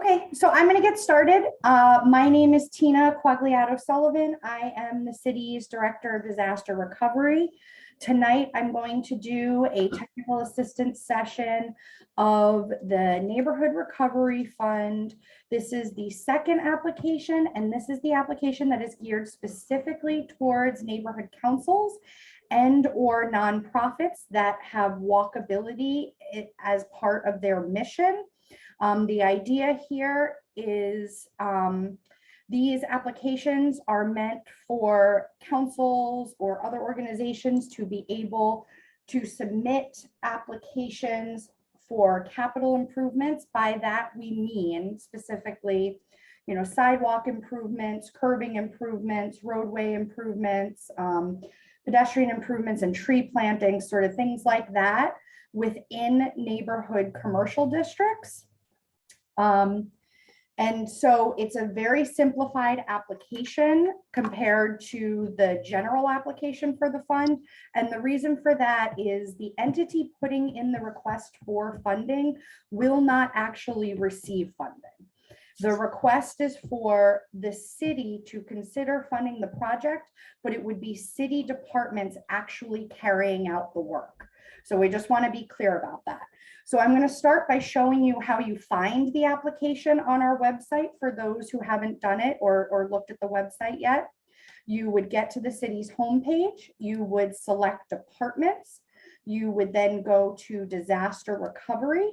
Okay, so I'm going to get started. My name is Tina Quagliato-Sullivan. I am the city's Director of Disaster Recovery. Tonight, I'm going to do a technical assistance session of the Neighborhood Recovery Fund. This is the second application, and this is the application that is geared specifically towards neighborhood councils and or nonprofits that have walkability as part of their mission. The idea here is these applications are meant for councils or other organizations to be able to submit applications for capital improvements. By that, we mean specifically, sidewalk improvements, curbing improvements, roadway improvements, pedestrian improvements, and tree planting, sort of things like that within neighborhood commercial districts. And so it's a very simplified application compared to the general application for the fund. And the reason for that is the entity putting in the request for funding will not actually receive funding. The request is for the city to consider funding the project, but it would be city departments actually carrying out the work. So we just want to be clear about that. So I'm going to start by showing you how you find the application on our website for those who haven't done it or looked at the website yet. You would get to the city's homepage. You would select departments. You would then go to disaster recovery.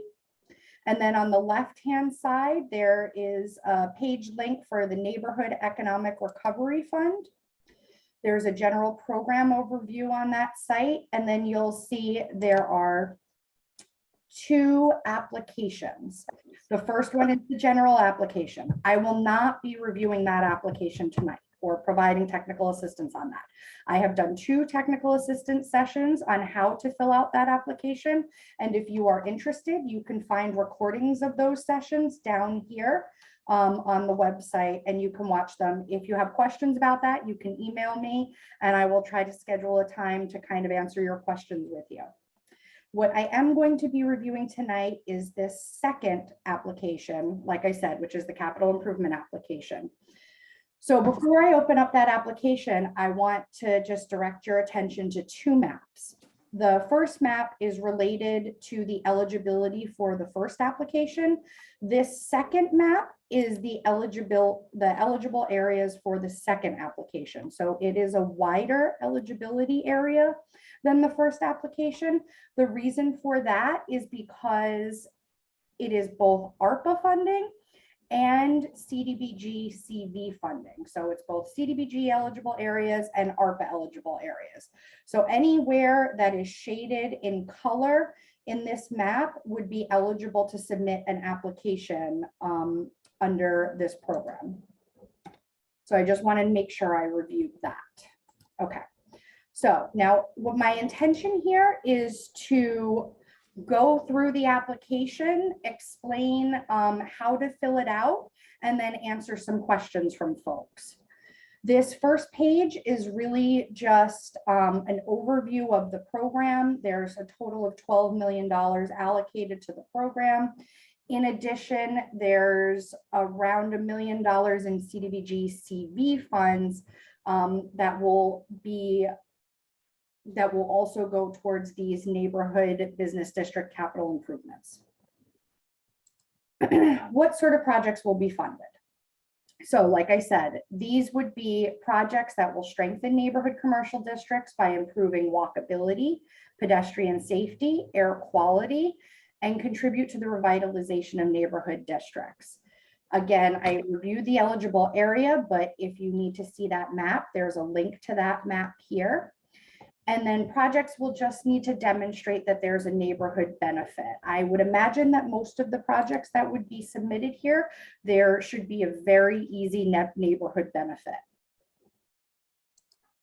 And then on the left-hand side, there is a page link for the Neighborhood Economic Recovery Fund. There's a general program overview on that site. And then you'll see there are two applications. The first one is the general application. I will not be reviewing that application tonight or providing technical assistance on that. I have done two technical assistance sessions on how to fill out that application. And if you are interested, you can find recordings of those sessions down here on the website, and you can watch them. If you have questions about that, you can email me and I will try to schedule a time to kind of answer your questions with you. What I am going to be reviewing tonight is this second application, like I said, which is the capital improvement application. So before I open up that application, I want to just direct your attention to two maps. The first map is related to the eligibility for the first application. This second map is the eligible areas for the second application. So it is a wider eligibility area than the first application. The reason for that is because it is both ARPA funding and CDBG CV funding. So it's both CDBG eligible areas and ARPA eligible areas. So anywhere that is shaded in color in this map would be eligible to submit an application under this program. So I just wanted to make sure I reviewed that. Okay. So now what my intention here is to go through the application, explain how to fill it out, and then answer some questions from folks. This first page is really just an overview of the program. There's a total of $12 million allocated to the program. In addition, there's around $1 million in CDBG CV funds that will also go towards these neighborhood business district capital improvements. What sort of projects will be funded? So like I said, these would be projects that will strengthen neighborhood commercial districts by improving walkability, pedestrian safety, air quality, and contribute to the revitalization of neighborhood districts. Again, I reviewed the eligible area, but if you need to see that map, there's a link to that map here. And then projects will just need to demonstrate that there's a neighborhood benefit. I would imagine that most of the projects that would be submitted here, there should be a very easy net neighborhood benefit.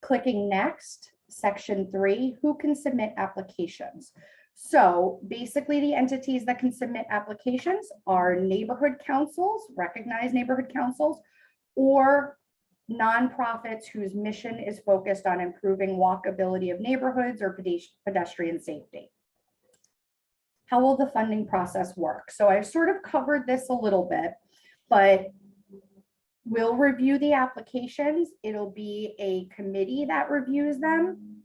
Clicking next, section 3, who can submit applications? So basically the entities that can submit applications are neighborhood councils, recognized neighborhood councils, or nonprofits whose mission is focused on improving walkability of neighborhoods or pedestrian safety. How will the funding process work? So I've sort of covered this a little bit, but we'll review the applications. It'll be a committee that reviews them.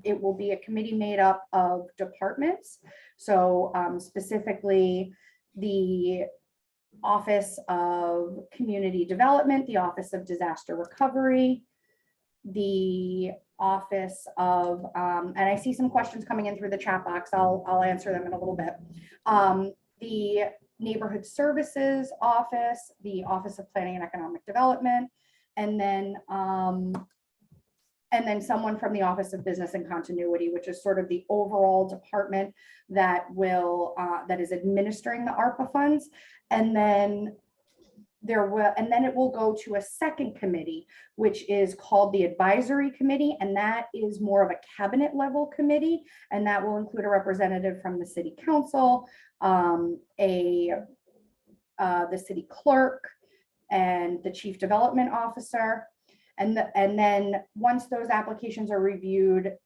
It will be a committee made up of departments. So specifically the Office of Community Development, the Office of Disaster Recovery, the Office of, and I see some questions coming in through the chat box. I'll answer them in a little bit. The Neighborhood Services Office, the Office of Planning and Economic Development, and then someone from the Office of Business and Continuity, which is sort of the overall department that will that is administering the ARPA funds. And then it will go to a second committee, which is called the Advisory Committee, and that is more of a cabinet level committee, and that will include a representative from the City Council, the City Clerk, and the Chief Development Officer. And then once those applications are reviewed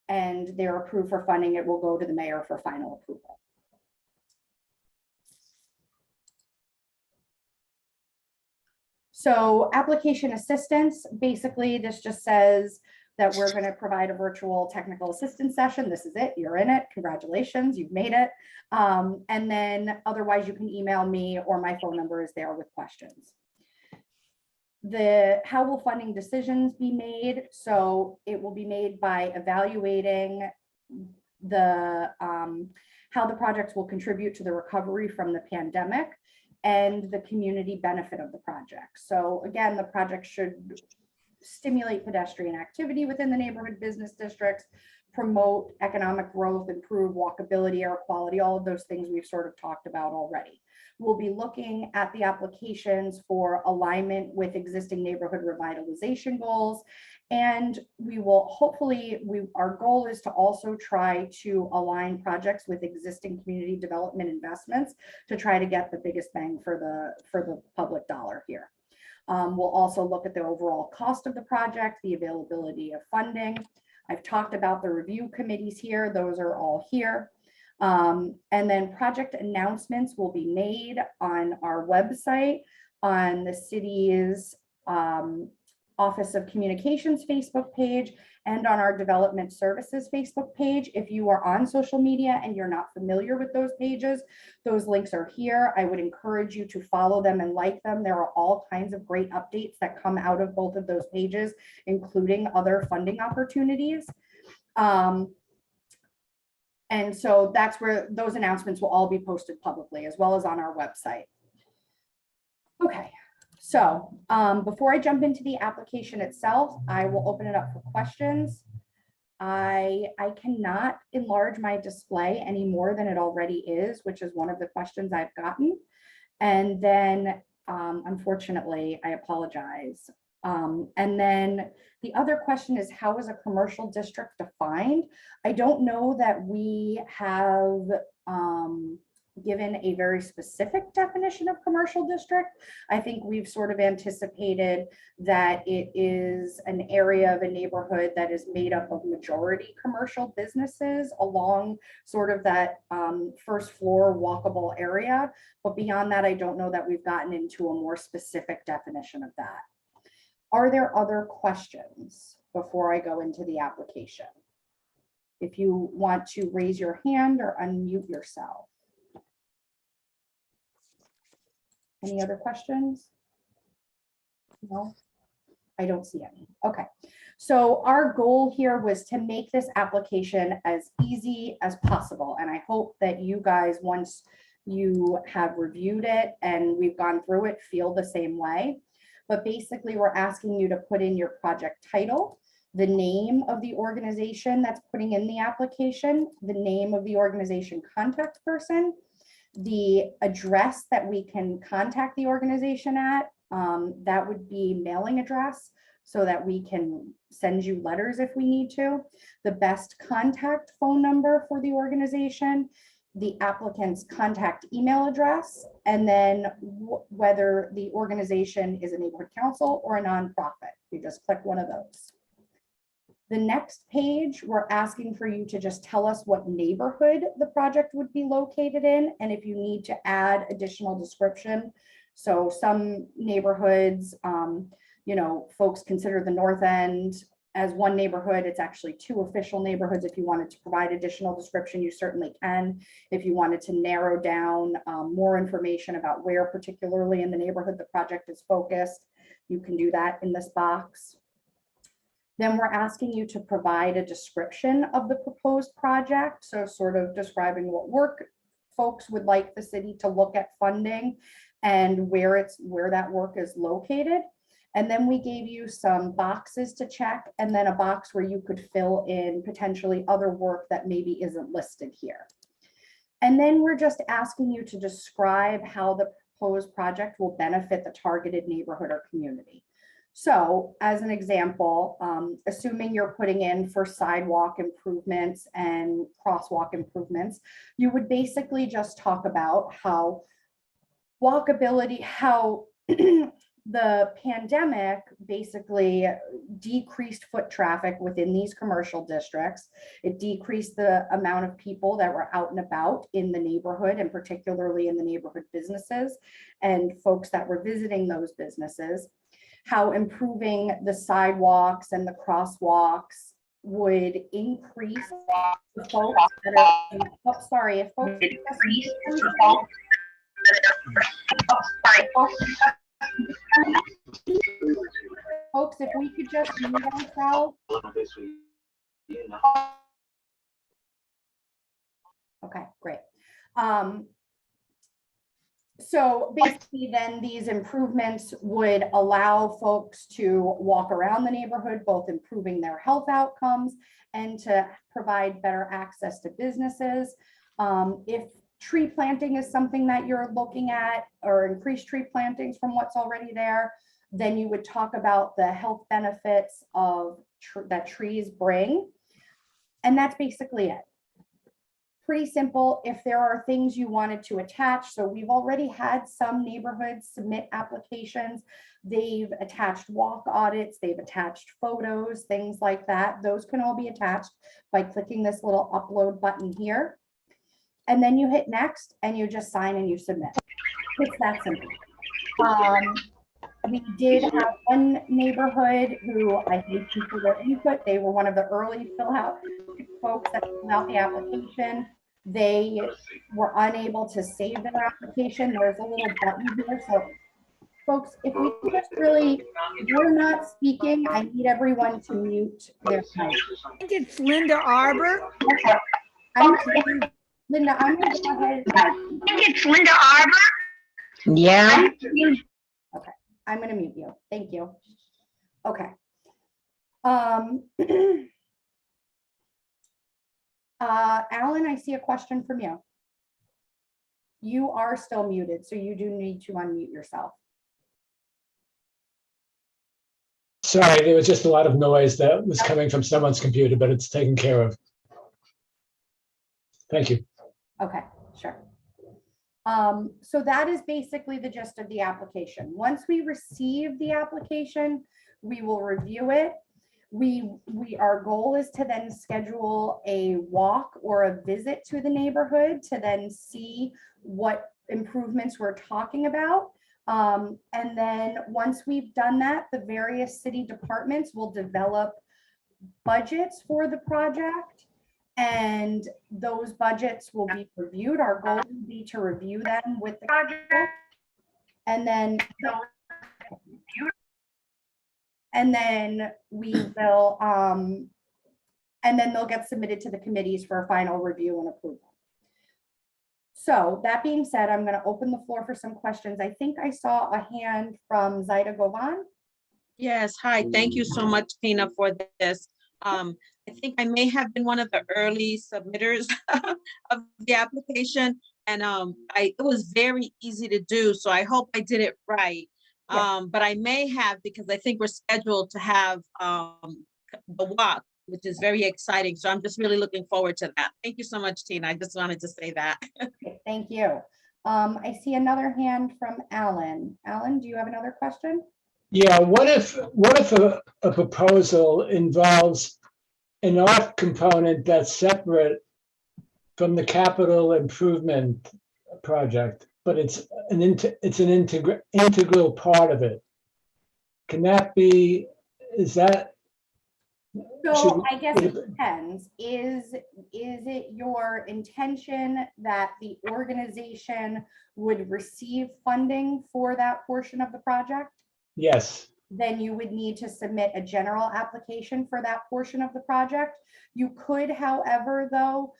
and they're approved for funding, it will go to the mayor for final approval. So application assistance, basically this just says that we're going to provide a virtual technical assistance session. This is it, you're in it, congratulations, you've made it. And then otherwise you can email me or my phone number is there with questions. How will funding decisions be made? So it will be made by evaluating how the projects will contribute to the recovery from the pandemic and the community benefit of the project. So again, the project should stimulate pedestrian activity within the neighborhood business districts, promote economic growth, improve walkability, air quality, all of those things we've sort of talked about already. We'll be looking at the applications for alignment with existing neighborhood revitalization goals. And we will hopefully, our goal is to also try to align projects with existing community development investments to try to get the biggest bang for the public dollar here. We'll also look at the overall cost of the project, the availability of funding. I've talked about the review committees here. Those are all here. And then project announcements will be made on our website, on the city's Office of Communications Facebook page, and on our Development Services Facebook page. If you are on social media and you're not familiar with those pages, those links are here. I would encourage you to follow them and like them. There are all kinds of great updates that come out of both of those pages, including other funding opportunities. And so that's where those announcements will all be posted publicly, as well as on our website. Okay, so before I jump into the application itself, I will open it up for questions. I cannot enlarge my display any more than it already is, which is one of the questions I've gotten. And then, unfortunately, I apologize. And then the other question is, how is a commercial district defined? I don't know that we have given a very specific definition of commercial district. I think we've sort of anticipated that it is an area of a neighborhood that is made up of majority commercial businesses along sort of that first floor walkable area. But beyond that, I don't know that we've gotten into a more specific definition of that. Are there other questions before I go into the application? If you want to raise your hand or unmute yourself. Any other questions? No, I don't see any. Okay, so our goal here was to make this application as easy as possible. And I hope that you guys, once you have reviewed it and we've gone through it, feel the same way. But basically, we're asking you to put in your project title, the name of the organization that's putting in the application, the name of the organization contact person, the address that we can contact the organization at, that would be mailing address so that we can send you letters if we need to, the best contact phone number for the organization, the applicant's contact email address, and then whether the organization is a neighborhood council or a nonprofit. You just click one of those. The next page, we're asking for you to just tell us what neighborhood the project would be located in, and if you need to add additional description So some neighborhoods, you know, folks consider the North End as one neighborhood. It's actually two official neighborhoods. If you wanted to provide additional description, you certainly can. If you wanted to narrow down more information about where particularly in the neighborhood the project is focused, you can do that in this box. Then we're asking you to provide a description of the proposed project. So sort of describing what work folks would like the city to look at funding and where that work is located. And then we gave you some boxes to check, and then a box where you could fill in potentially other work that maybe isn't listed here. And then we're just asking you to describe how the proposed project will benefit the targeted neighborhood or community. So as an example, assuming you're putting in for sidewalk improvements and crosswalk improvements, you would basically just talk about how walkability, how the pandemic basically decreased foot traffic within these commercial districts. It decreased the amount of people that were out and about in the neighborhood, and particularly in the neighborhood businesses and folks that were visiting those businesses. How improving the sidewalks and the crosswalks would increase the folks that are, oh, sorry, if folks folks, if we could just mute ourselves. Okay, great. So basically then these improvements would allow folks to walk around the neighborhood, both improving their health outcomes and to provide better access to businesses. If tree planting is something that you're looking at, or increased tree plantings from what's already there, then you would talk about the health benefits of that trees bring. And that's basically it. Pretty simple. If there are things you wanted to attach, so we've already had some neighborhoods submit applications. They've attached walk audits, they've attached photos, things like that. Those can all be attached by clicking this little upload button here. And then you hit next and you just sign and you submit. It's that simple. We did have one neighborhood who I think for their input, they were one of the early fill out folks that filled out the application. They were unable to save their application. There's a little button here. So folks, if we just really, if you're not speaking, I need everyone to mute their mic. I think it's Linda Arbor. Linda, I'm going to go ahead. I think it's Linda Arbor. Yeah. Okay, I'm going to mute you. Thank you. Okay. Alan, I see a question from you. You are still muted, so you do need to unmute yourself. Sorry, there was just a lot of noise that was coming from someone's computer, but it's taken care of. Thank you. Okay, sure. So that is basically the gist of the application. Once we receive the application, we will review it. Our goal is to then schedule a walk or a visit to the neighborhood to then see what improvements we're talking about. And then once we've done that, the various city departments will develop budgets for the project, and those budgets will be reviewed. Our goal will be to review them with the project, and then we will and then they'll get submitted to the committees for a final review and approval. So that being said, I'm going to open the floor for some questions. I think I saw a hand from Zaida Govan. Yes, hi. Thank you so much, Tina, for this. I think I may have been one of the early submitters of the application, and it was very easy to do, so I hope I did it right. Yeah. But I may have, because I think we're scheduled to have the walk, which is very exciting. So I'm just really looking forward to that. Thank you so much, Tina. I just wanted to say that. Okay, thank you. I see another hand from Alan. Alan, do you have another question? Yeah, what if a proposal involves an art component that's separate from the capital improvement project? but it's an integral part of it. Can that be, is that? So should- I guess it depends. Is it your intention that the organization would receive funding for that portion of the project? Yes, Then you would need to submit a general application for that portion of the project. You could, however, though,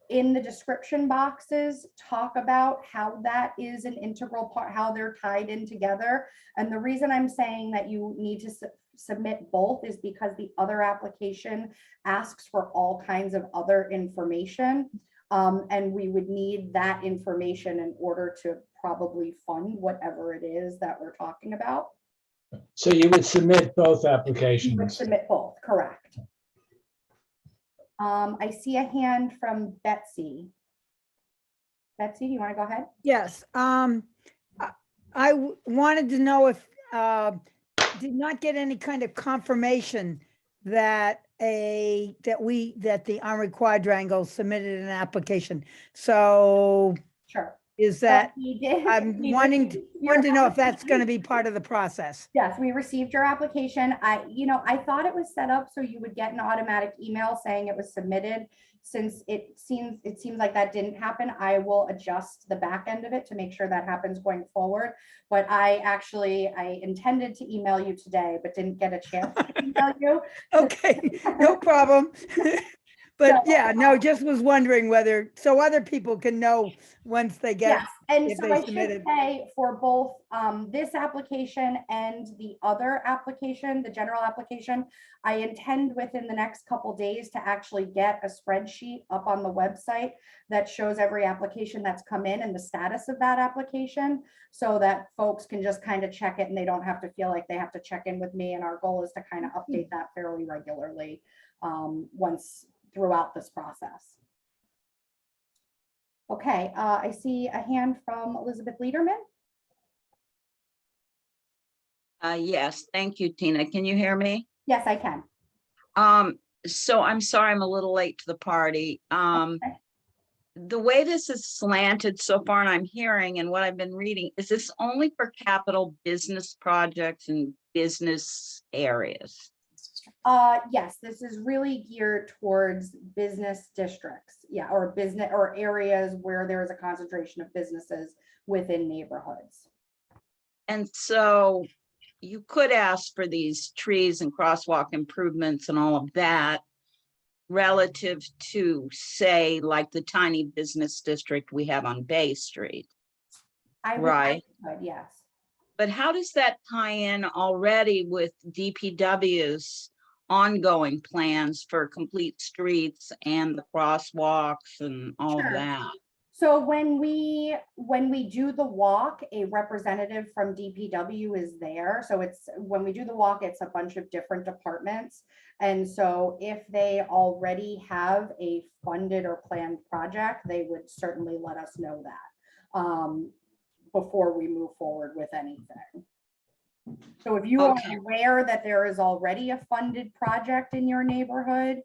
in the description boxes, talk about how that is an integral part, how they're tied in together. And the reason I'm saying that you need to submit both is because the other application asks for all kinds of other information. And we would need that information in order to probably fund whatever it is that we're talking about. so you would submit both You would applications. submit both, correct. I see a hand from Betsy. Betsy, do you want to go ahead? Yes, I wanted to know if, did not get any kind of confirmation that that the Armory Quadrangle submitted an application. So Sure. is that, We did. I'm we wanting received your to know if that's application. going to be part of the process. Yes, we received your application. I thought it was set up so you would get an automatic email saying it was submitted. Since it seems like that didn't happen, I will adjust the back end of it to make sure that happens going forward. But I intended to email you today, but didn't get a chance to email you. Okay, no problem. But So- yeah, no, just was wondering whether, so other people can know once they get, Yes, and if so they I should submitted. say for both this application and the other application, the general application, I intend within the next couple days to actually get a spreadsheet up on the website that shows every application that's come in and the status of that application, so that folks can just kind of check it and they don't have to feel like they have to check in with me. And our goal is to kind of update that fairly regularly once throughout this process. Okay, I see a hand from Elizabeth Lederman. Yes, thank you, Tina. Can you hear me? Yes, I can. So I'm sorry I'm a little late to the party. Okay. The way this is slanted so far, and I'm hearing and what I've been reading, is this only for capital business projects and business areas? Yes, this is really geared towards business districts. Yeah, or business or areas where there is a concentration of businesses within neighborhoods. And so you could ask for these trees and crosswalk improvements and all of that relative to, say, like the tiny business district we have on Bay Street. Right. Yes. But how does that tie in already with DPW's ongoing plans for complete streets and the crosswalks and all Sure. of that? So when we do the walk, a representative from DPW is there. So it's when we do the walk, it's a bunch of different departments. And so if they already have a funded or planned project, they would certainly let us know that before we move forward with anything. So if you Okay. are aware that there is already a funded project in your neighborhood,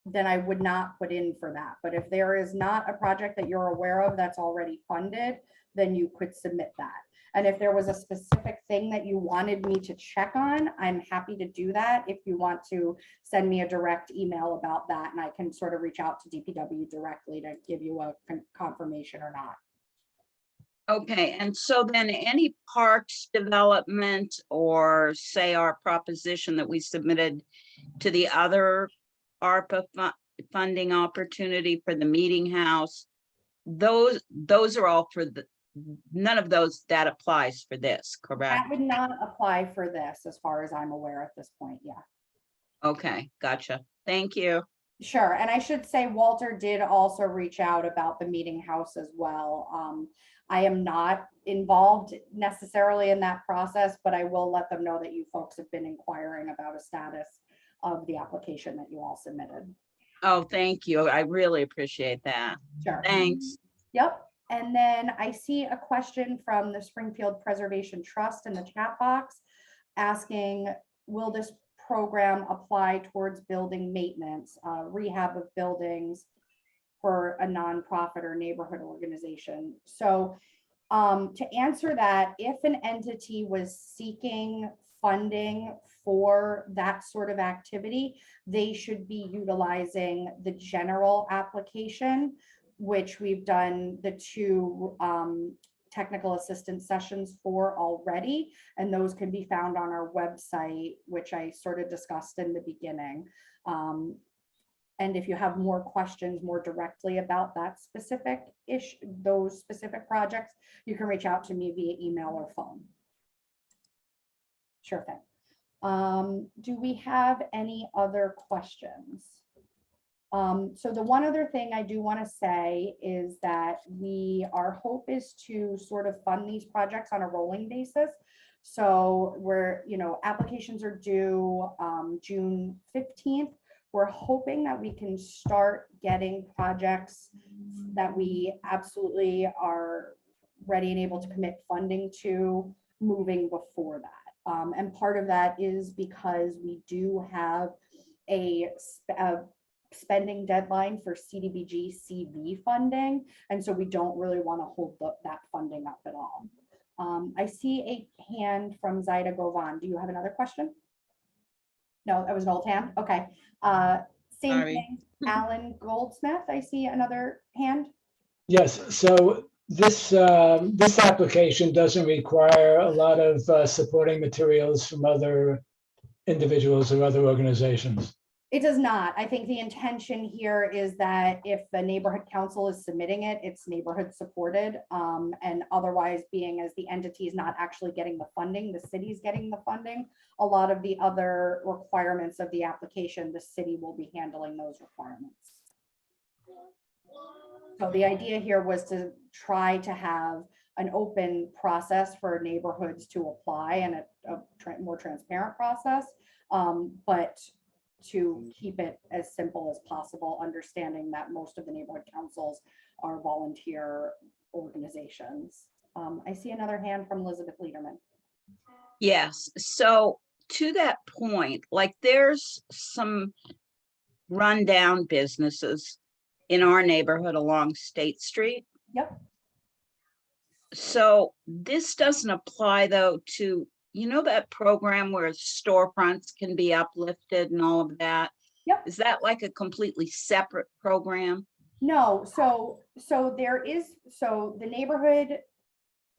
then I would not put in for that. But if there is not a project that you're aware of that's already funded, then you could submit that. And if there was a specific thing that you wanted me to check on, I'm happy to do that. If you want to send me a direct email about that, and I can sort of reach out to DPW directly to give you a confirmation or not. Okay, and so then any parks development or say our proposition that we submitted to the other ARPA funding opportunity for the meeting house, those are all for the, none of those that applies for this, correct? That would not apply for this, as far as I'm aware at this point, yeah. Okay, gotcha. Thank you. Sure, and I should say Walter did also reach out about the meeting house as well. I am not involved necessarily in that process, but I will let them know that you folks have been inquiring about a status of the application that you all submitted. Oh, thank you. I really appreciate that. Sure. Thanks. Yep. And then I see a question from the Springfield Preservation Trust in the chat box asking, will this program apply towards building maintenance, rehab of buildings, for a nonprofit or neighborhood organization. So to answer that, if an entity was seeking funding for that sort of activity, they should be utilizing the general application, which we've done the 2 technical assistance sessions for already. And those can be found on our website, which I sort of discussed in the beginning. And if you have more questions more directly about that specific issue, those specific projects, you can reach out to me via email or phone. Sure thing. Do we have any other questions? So the one other thing I do want to say is that our hope is to sort of fund these projects on a rolling basis. So applications are due June 15th. We're hoping that we can start getting projects that we absolutely are ready and able to commit funding to moving before that. And part of that is because we do have a spending deadline for CDBG CV funding. And so we don't really want to hold that funding up at all. I see a hand from Zaida Govan. Do you have another question? No, that was an old hand. Okay. Same Sorry. thing. Alan Goldsmith, I see another hand. Yes, so this application doesn't require a lot of supporting materials from other individuals or other organizations. It does not. I think the intention here is that if the neighborhood council is submitting it, it's neighborhood supported. And otherwise, being as the entity is not actually getting the funding, the city's getting the funding. A lot of the other requirements of the application, the city will be handling those requirements. So the idea here was to try to have an open process for neighborhoods to apply and a more transparent process, but to keep it as simple as possible, understanding that most of the neighborhood councils are volunteer organizations. I see another hand from Elizabeth Lederman. Yes, so to that point, like there's some rundown businesses in our neighborhood along State Street. Yep. So this doesn't apply though to, that program where storefronts can be uplifted and all of that? Yep. Is that like a completely separate program? No, so the neighborhood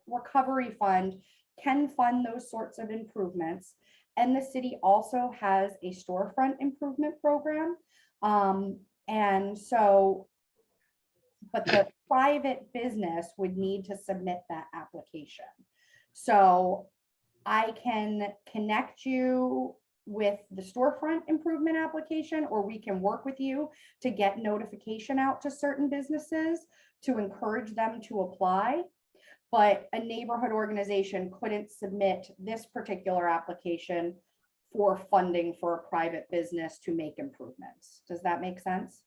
recovery fund can fund those sorts of improvements. And the city also has a storefront improvement program. And so, but the private business would need to submit that application. So I can connect you with the storefront improvement application, or we can work with you to get notification out to certain businesses to encourage them to apply. But a neighborhood organization couldn't submit this particular application for funding for a private business to make improvements. Does that make sense?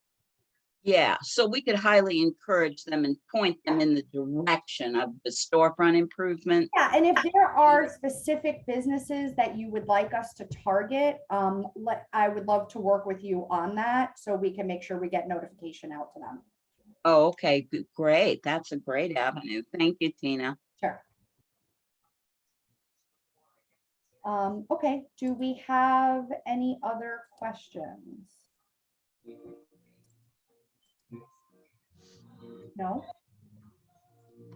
Yeah, so we could highly encourage them and point them in the direction of the storefront improvement. Yeah, and if there are specific businesses that you would like us to target, I would love to work with you on that so we can make sure we get notification out to them. Oh, okay, great. That's a great avenue. Thank you, Tina. Sure. Okay, do we have any other questions? No?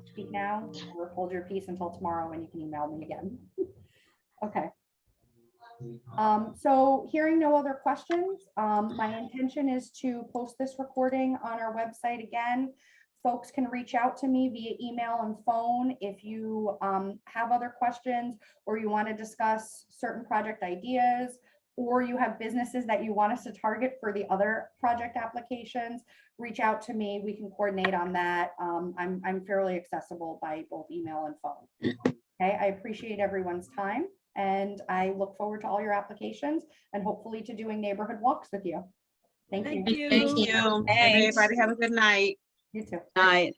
Speak now or hold your peace until tomorrow when you can email me again. Okay. So hearing no other questions, my intention is to post this recording on our website again. Folks can reach out to me via email and phone if you have other questions, or you want to discuss certain project ideas, or you have businesses that you want us to target for the other project applications. Reach out to me. We can coordinate on that. I'm fairly accessible by both email and phone. Okay, I appreciate everyone's time, and I look forward to all your applications and hopefully to doing neighborhood walks with you. Thank you. Thank you. Thank you. Thanks. Everybody have a good night. You too. Night.